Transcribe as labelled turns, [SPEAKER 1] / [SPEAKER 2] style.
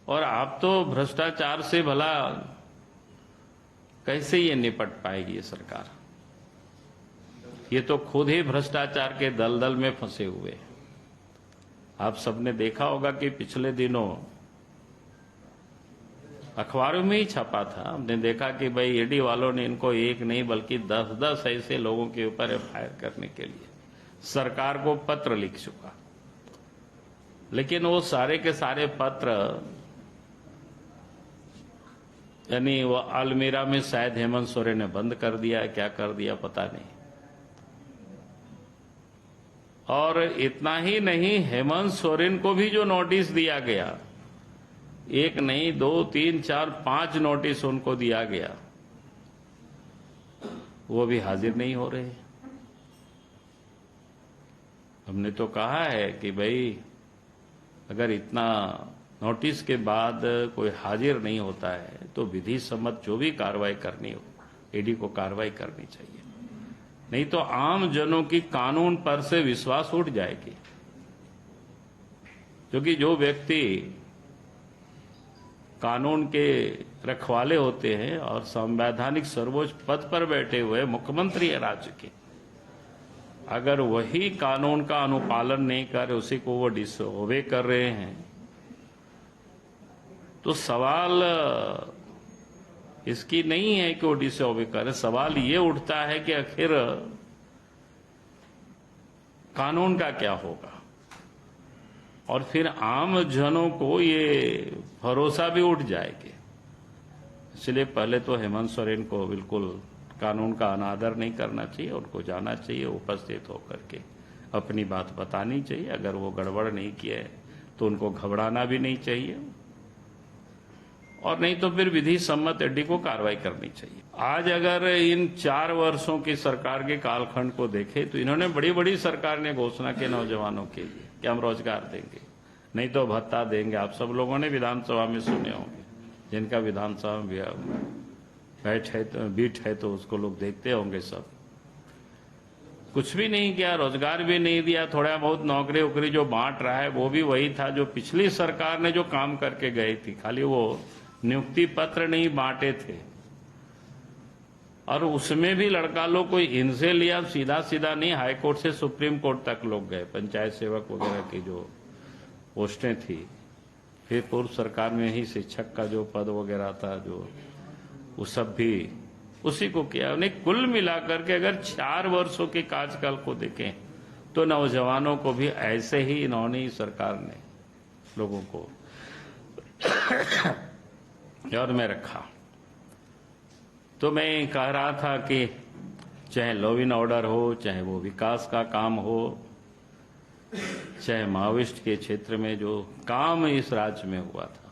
[SPEAKER 1] और आप तो भ्रष्टाचार से भला कैसे ये निपट पाएगी ये सरकार? ये तो खुद ही भ्रष्टाचार के दलदल में फंसे हुए हैं। आप सबने देखा होगा कि पिछले दिनों अखबारों में ही छपा था, हमने देखा कि भाई ईडी वालों ने इनको एक नहीं बल्कि 10-10 ऐसे लोगों के ऊपर एफआईआर करने के लिए सरकार को पत्र लिख चुका। लेकिन वो सारे के सारे पत्र यानी वो अलमीरा में शायद हेमंत सोरेन ने बंद कर दिया, क्या कर दिया पता नहीं। और इतना ही नहीं, हेमंत सोरेन को भी जो नोटिस दिया गया, एक नहीं 2, 3, 4, 5 नोटिस उनको दिया गया, वो भी हाजिर नहीं हो रहे। हमने तो कहा है कि भाई अगर इतना नोटिस के बाद कोई हाजिर नहीं होता है तो विधि सम्मत जो भी कार्रवाई करनी हो ईडी को कार्रवाई करनी चाहिए, नहीं तो आम जनों की कानून पर से विश्वास उठ जाएगी। क्योंकि जो व्यक्ति कानून के रखवाले होते हैं और संवैधानिक सर्वोच्च पद पर बैठे हुए मुख्यमंत्री है राज्य के, अगर वही कानून का अनुपालन नहीं कर उसी को वो डिसओबे कर रहे हैं तो सवाल इसकी नहीं है कि वो डिसओबे करे। सवाल ये उठता है कि आखिर कानून का क्या होगा, और फिर आम जनों को ये भरोसा भी उठ जाएगी। इसलिए पहले तो हेमंत सोरेन को बिल्कुल कानून का अनादर नहीं करना चाहिए, उनको जाना चाहिए, उपस्थित होकर के अपनी बात बतानी चाहिए। अगर वो गड़बड़ नहीं किए तो उनको घबराना भी नहीं चाहिए, और नहीं तो फिर विधि सम्मत ईडी को कार्रवाई करनी चाहिए। आज अगर इन 4 वर्षों की सरकार के कालखंड को देखें तो इन्होंने बड़ी बड़ी सरकार ने घोषणा की नौजवानों के लिए कि हम रोजगार देंगे, नहीं तो भत्ता देंगे। आप सब लोगों ने विधानसभा में सुने होंगे, जिनका विधानसभा में बीट है तो उसको लोग देखते होंगे। सब कुछ भी नहीं किया, रोजगार भी नहीं दिया, थोड़ा बहुत नौकरी उकरी जो बांट रहा है वो भी वही था जो पिछली सरकार ने जो काम करके गई थी, खाली वो नियुक्ति पत्र नहीं बांटे थे। और उसमें भी लड़का लोग कोई इनसे लिया, सीधा सीधा नहीं, हाई कोर्ट से सुप्रीम कोर्ट तक लोग गए। पंचायत सेवक वगैरह की जो पोस्टें थी, फिर पूर्व सरकार में ही शिक्षक का जो पद वगैरह था, जो वो सब भी उसी को किया। उन्हें कुल मिलाकर के अगर 4 वर्षों के कार्यकाल को देखें तो नौजवानों को भी ऐसे ही इन्होंने ही सरकार ने लोगों को और में रखा। तो मैं कह रहा था कि चाहे लॉ एंड ऑर्डर हो, चाहे वो विकास का काम हो, चाहे माओवादिस्ट के क्षेत्र में जो काम इस राज्य में हुआ था,